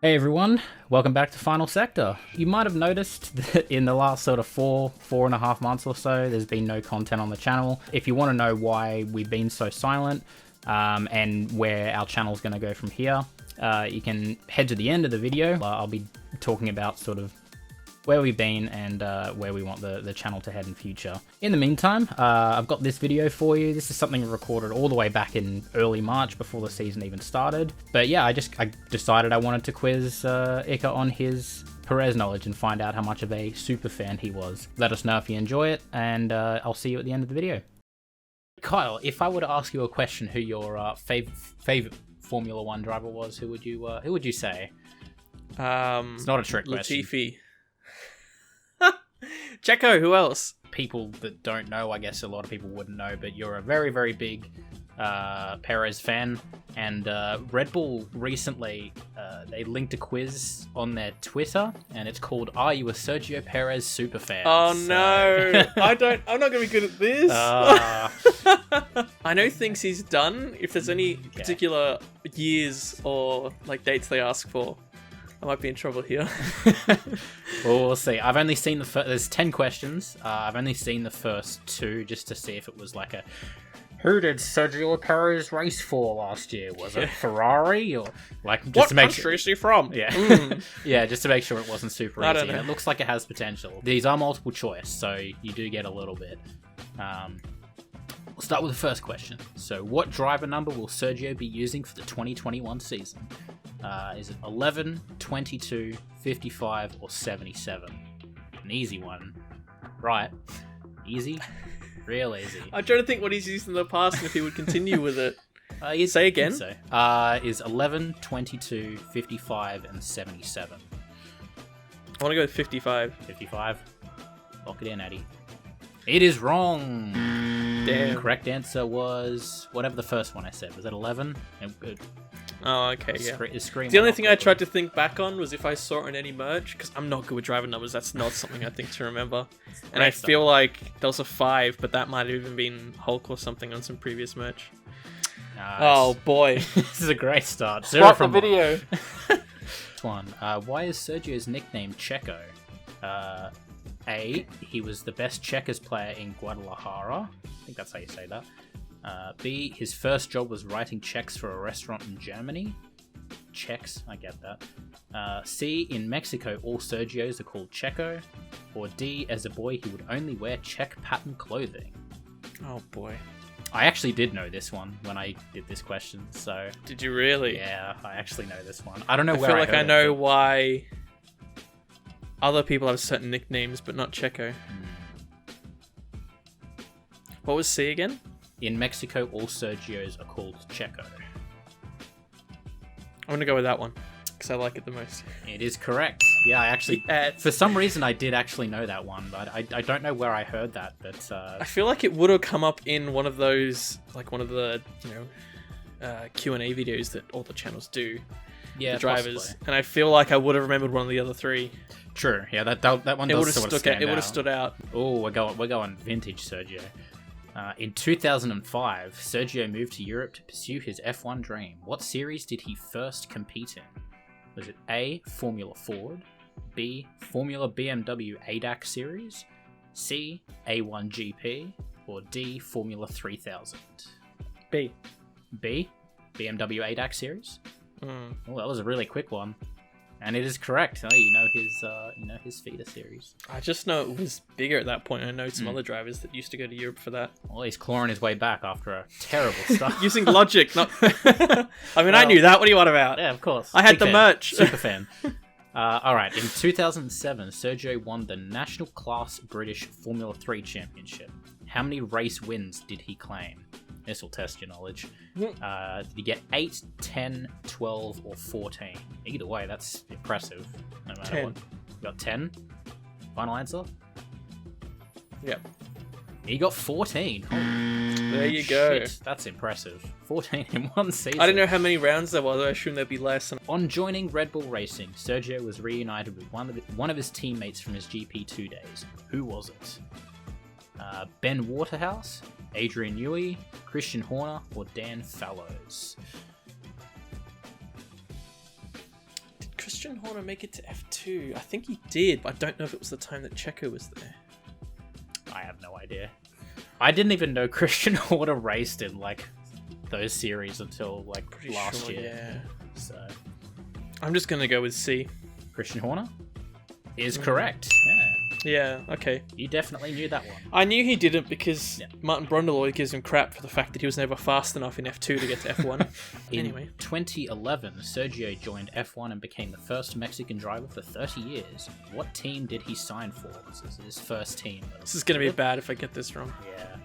Hey everyone, welcome back to Final Sector. You might have noticed that in the last sort of four and a half months or so, there's been no content on the channel. If you want to know why we've been so silent and where our channel's going to go from here, you can head to the end of the video. I'll be talking about sort of where we've been and where we want the channel to head in future. In the meantime, I've got this video for you. This is something recorded all the way back in early March before the season even started. But yeah, I decided I wanted to quiz Ika on his Perez knowledge and find out how much of a super fan he was. Let us know if you enjoy it, and I'll see you at the end of the video. Kyle, if I were to ask you a question who your favorite Formula One driver was, who would you say? It's not a trick question. Latifi. Checo, who else? People that don't know, I guess a lot of people wouldn't know, but you're a very, very big Perez fan, and Red Bull recently, they linked a quiz on their Twitter, and it's called, "Are you a Sergio Perez super fan?" Oh no, I'm not going to be good at this. I know things he's done. If there's any particular years or like dates they ask for, I might be in trouble here. Well, we'll see. I've only seen the first... There's 10 questions. I've only seen the first two just to see if it was like a... Who did Sergio Perez race for last year? Was it Ferrari? Or like just what to make country is he from? Yeah. Yeah, just to make sure it wasn't super I easy. don't know. It looks like it has potential. These are multiple choice, so you do get a little bit. We'll start with the first question. So, what driver number will Sergio be using for the 2021 season? Is it 11, 22, 55, or 77? An easy one. Right. Easy? Real easy. I'm trying to think what he's used in the past and if he would continue with it. Say again. So, is 11, 22, 55, and 77. I want to go with 55. 55. Lock it in, Eddie. It is wrong. Damn. Correct answer was whatever the first one I said. Was it 11? Oh, okay, yeah. The only thing I tried to think back on was if I saw it in any merch, because I'm not good with driver numbers. That's not something I think to remember. And I feel like there was a 5, but that might have even been Hulk or something on some previous merch. Oh boy, this is a great start. Start the video. One. Why is Sergio's nickname Checo? A. He was the best checkers player in Guadalajara. I think that's how you say that. B. His first job was writing checks for a restaurant in Germany. Checks, I get that. C. In Mexico, all Sergios are called Checo. Or D. As a boy, he would only wear check pattern clothing. Oh boy. I actually did know this one when I did this question, so... Did you really? Yeah, I actually know this one. I don't know where I feel like I know it, why other people have certain nicknames, but not Checo. What was C again? In Mexico, all Sergios are called Checo. I'm going to go with that one, because I like it the most. It is correct. Yeah, I actually... for some reason, I did actually know that one, but I don't know where I heard that, but... I feel like it would have come up in one of those, like one of the, Q&A videos that all the channels do. Yeah, the drivers. possibly. And I feel like I would have remembered one of the other three. True. Yeah, that one does sort of stand out. It would have stood out. Oh, we're going vintage Sergio. In 2005, Sergio moved to Europe to pursue his F1 dream. What series did he first compete in? Was it A, Formula Ford, B, Formula BMW ADAC series, C, A1 GP, or D, Formula 3000? B. B, BMW ADAC series? Mm. Oh, that was a really quick one. And it is correct. Oh, you know his feeder series. I just know it was bigger at that point. I know some other drivers that used to go to Europe for that. Well, he's clawing his way back after a terrible start. Using logic, not... I knew that. What do you want about? Yeah, of course. I had Big the fan. merch. Super fan. Alright, in 2007, Sergio won the National Class British Formula 3 Championship. How many race wins did he claim? This will test your knowledge. Did you get 8, 10, 12, or 14? Either way, that's impressive. No matter 10. what. You got 10? Final answer? Yep. He got 14. There you go. Shit, that's impressive. 14 in one season. I didn't know how many rounds there was. I assume there'd be less. On joining Red Bull Racing, Sergio was reunited with one of his teammates from his GP2 days. Who was it? Ben Waterhouse, Adrian Newey, Christian Horner, or Dan Fallows? Christian Horner make it to F2? I think he did, but I don't know if it was the time that Checo was there. I have no idea. I didn't even know Christian Horner raced in like those series until like last year. Yeah. So I'm just gonna go with C. Christian Horner is correct. Yeah, okay. You definitely knew that one. I knew he didn't because Martin Brundle always gives him crap for the fact that he was never fast enough in F2 to get to F1. Anyway. In 2011, Sergio joined F1 and became the first Mexican driver for 30 years. What team did he sign for? This is his first team. This is going to be bad if I get this wrong. Yeah.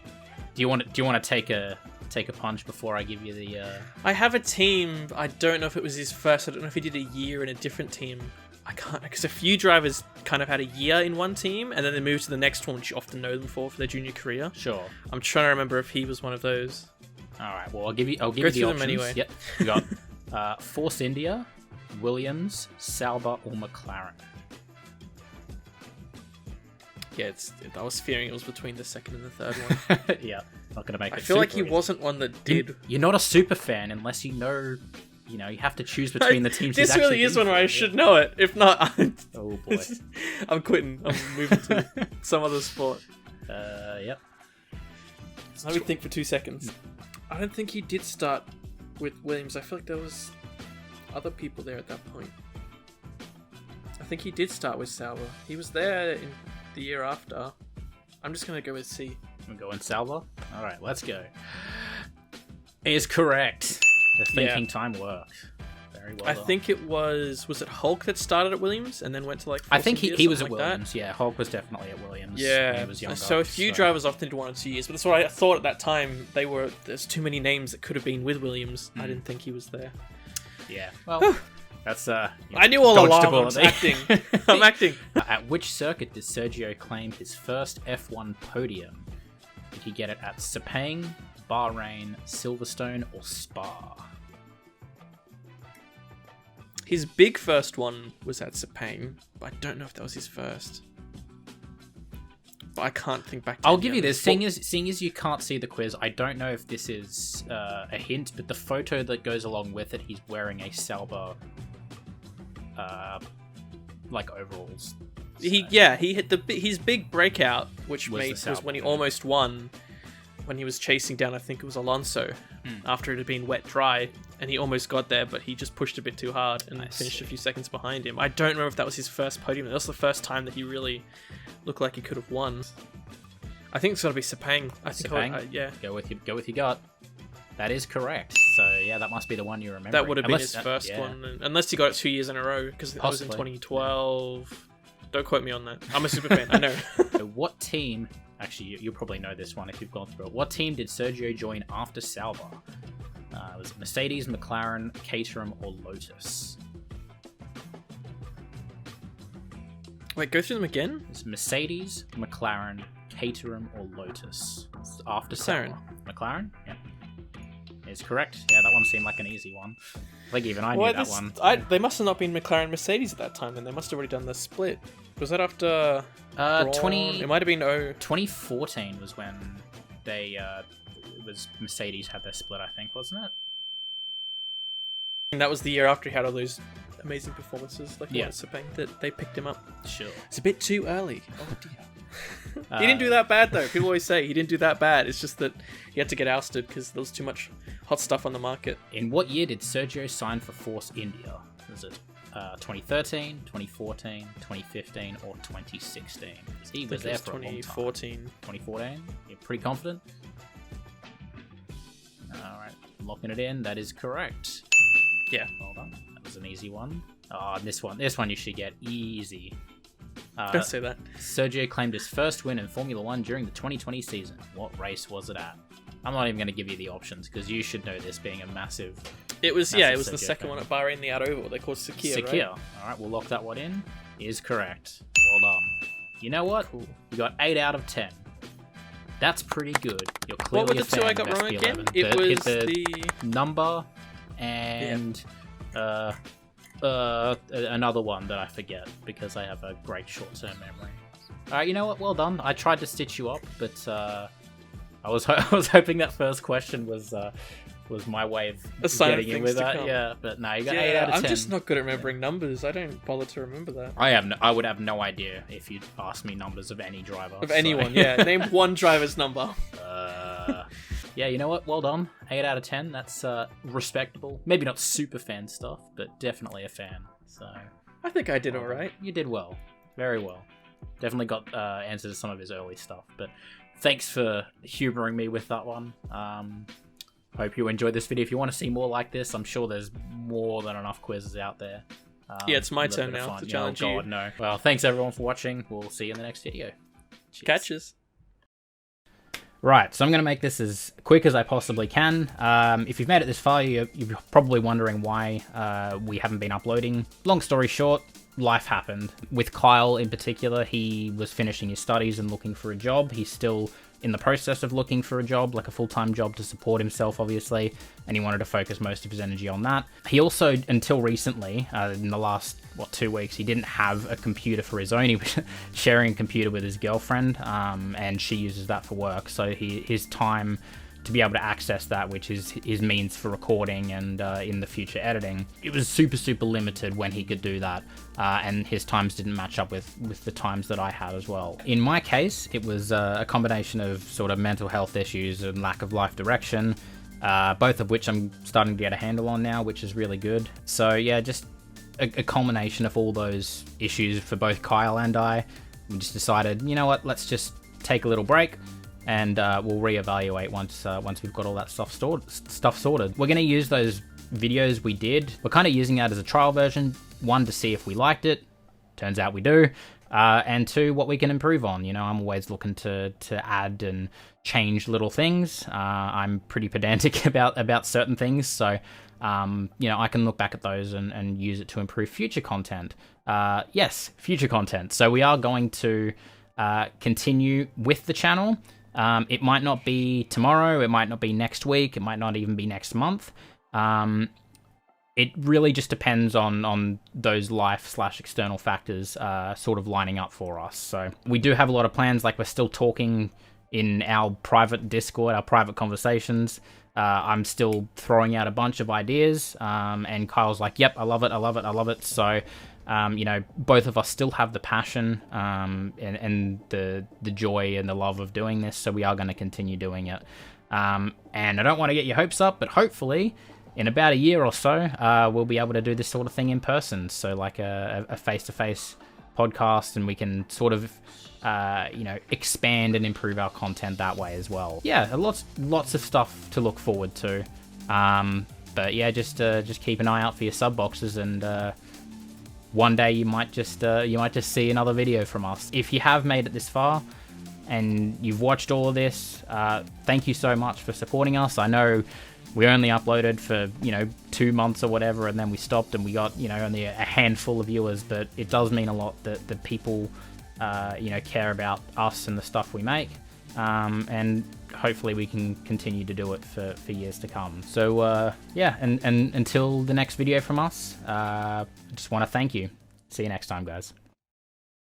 Do you want to take a punch before I give you the... I have a team. I don't know if it was his first. I don't know if he did a year in a different team. I can't, because a few drivers kind of had a year in one team and then they moved to the next one, which you often know them for their junior career. Sure. I'm trying to remember if he was one of those. All right. Well, I'll give you the options. Them anyway. Yep. You got Force India, Williams, Sauber, or McLaren. Yeah, I was fearing it was between the second and the third one. Yeah, not gonna make it. I feel like he wasn't one that did. You're not a super fan unless you know. You know, you have to choose between the teams. This really is one where I should know it. If not, oh boy, I'm quitting. I'm moving to some other sport. Yep. Let me think for 2 seconds. I don't think he did start with Williams. I feel like there was other people there at that point. I think he did start with Sauber. He was there in the year after. I'm just gonna go with C. We're going Sauber. All right, let's go. Is correct. The thinking time worked. Very well. I think it was it Hulk that started at Williams and then went to like Force I think India, he was like at Williams. That? Yeah, Hulk was definitely at Williams. Yeah, when he was younger, so a few drivers often did 1 or 2 years, but that's what I thought at that time. There's too many names that could have been with Williams. I didn't think he was there. Yeah, well, that's I knew all along. I'm acting. I'm acting. At which circuit did Sergio claim his first F1 podium? Did he get it at Sepang, Bahrain, Silverstone, or Spa? His big first one was at Sepang, but I don't know if that was his first. But I can't think back to I'll give you this. Seeing as you can't see the quiz, I don't know if this is a hint, but the photo that goes along with it, he's wearing a Sauber like overalls. So. He hit his big breakout, which was when he almost won. When he was chasing down, I think it was Alonso, after it had been wet dry, and he almost got there, but he just pushed a bit too hard and finished a few seconds behind him. I don't remember if that was his first podium. That was the first time that he really looked like he could have won. I think it's got to be Sepang. Sepang? Yeah. Go with your gut. That is correct. So yeah, that must be the one you remember. That would have been his first one, unless he got it 2 years in a row, because that was in 2012. Don't quote me on that. I'm a super fan. I know. So what team? Actually, you'll probably know this one if you've gone through it. What team did Sergio join after Sauber? Was it Mercedes, McLaren, Caterham, or Lotus? Wait, go through them again? It's Mercedes, McLaren, Caterham, or Lotus. It's after Sauber. McLaren? Yeah. Is correct. Yeah, that one seemed like an easy one. I think even I knew that one. They must have not been McLaren Mercedes at that time, then. They must have already done the split. Was that after... It might have been 2014 was when they... Mercedes had their split, I think, wasn't it? And that was the year after he had all those amazing performances, like Sepang, that they picked him up. Sure. It's a bit too early. Oh dear. He didn't do that bad, though. People always say he didn't do that bad. It's just that he had to get ousted because there was too much hot stuff on the market. In what year did Sergio sign for Force India? Was it 2013, 2014, 2015, or 2016? He was there for a long time. 2014. You're pretty confident? Alright, locking it in. That is correct. Yeah. Well done. That was an easy one. Oh, this one you should get easy. Don't say that. Sergio claimed his first win in Formula 1 during the 2020 season. What race was it at? I'm not even going to give you the options because you should know this being a massive... It was the second one at Bahrain, the out oval. They called Sakhir, right? Alright, we'll lock that one in. Is correct. Well done. You know what? Cool. You got 8 out of 10. That's pretty good. You're clearly what were the two I got wrong again? It was the number and another one that I forget because I have a great short-term memory. Alright, you know what? Well done. I tried to stitch you up, but I was hoping that first question was was my way of Assigning getting in with that. come. Yeah, but no, you got 8 out of 10. I'm just not good at remembering numbers. I don't bother to remember that. I would have no idea if you'd asked me numbers of any driver. Of anyone, yeah. Name one driver's number. Yeah, you know what? Well done. 8 out of 10. That's respectable. Maybe not super fan stuff, but definitely a fan. So I think I did all right. You did well. Very well. Definitely got answers to some of his early stuff, but thanks for humoring me with that one. Hope you enjoyed this video. If you want to see more like this, I'm sure there's more than enough quizzes out there. Yeah, it's my turn now to challenge you. Oh God, no. Well, thanks everyone for watching. We'll see you in the next video. Cheers. Catches. Right, so I'm going to make this as quick as I possibly can. If you've made it this far, you're probably wondering why we haven't been uploading. Long story short, life happened. With Kyle in particular, he was finishing his studies and looking for a job. He's still in the process of looking for a job, like a full-time job to support himself, obviously, and he wanted to focus most of his energy on that. He also, until recently, in the last, 2 weeks, he didn't have a computer for his own. He was sharing a computer with his girlfriend, and she uses that for work, so his time to be able to access that, which is his means for recording and in the future editing, it was super limited when he could do that, and his times didn't match up with the times that I had as well. In my case, it was a combination of sort of mental health issues and lack of life direction, both of which I'm starting to get a handle on now, which is really good. So yeah, just a culmination of all those issues for both Kyle and I. We just decided, you know what, let's just take a little break, and we'll reevaluate once we've got all that stuff sorted. We're going to use those videos we did. We're kind of using that as a trial version. 1, to see if we liked it. Turns out we do. And 2, what we can improve on. You know, I'm always looking to add and change little things. I'm pretty pedantic about certain things, so you know, I can look back at those and use it to improve future content. Yes, future content. So we are going to continue with the channel. It might not be tomorrow, it might not be next week, it might not even be next month. It really just depends on those life/external factors sort of lining up for us. So we do have a lot of plans, like we're still talking in our private Discord, our private conversations. I'm still throwing out a bunch of ideas, and Kyle's like, yep, I love it. So you know, both of us still have the passion and the joy and the love of doing this, so we are going to continue doing it. And I don't want to get your hopes up, but hopefully in about a year or so, we'll be able to do this sort of thing in person. So like a face-to-face podcast, and we can sort of you know, expand and improve our content that way as well. Yeah, lots of stuff to look forward to. But yeah, just keep an eye out for your sub boxes, and one day you might just see another video from us. If you have made it this far and you've watched all of this, thank you so much for supporting us. I know we only uploaded for, you know, 2 months or whatever, and then we stopped and we got, you know, only a handful of viewers, but it does mean a lot that people you know, care about us and the stuff we make, and hopefully we can continue to do it for years to come. So yeah, and until the next video from us, I just want to thank you. See you next time, guys.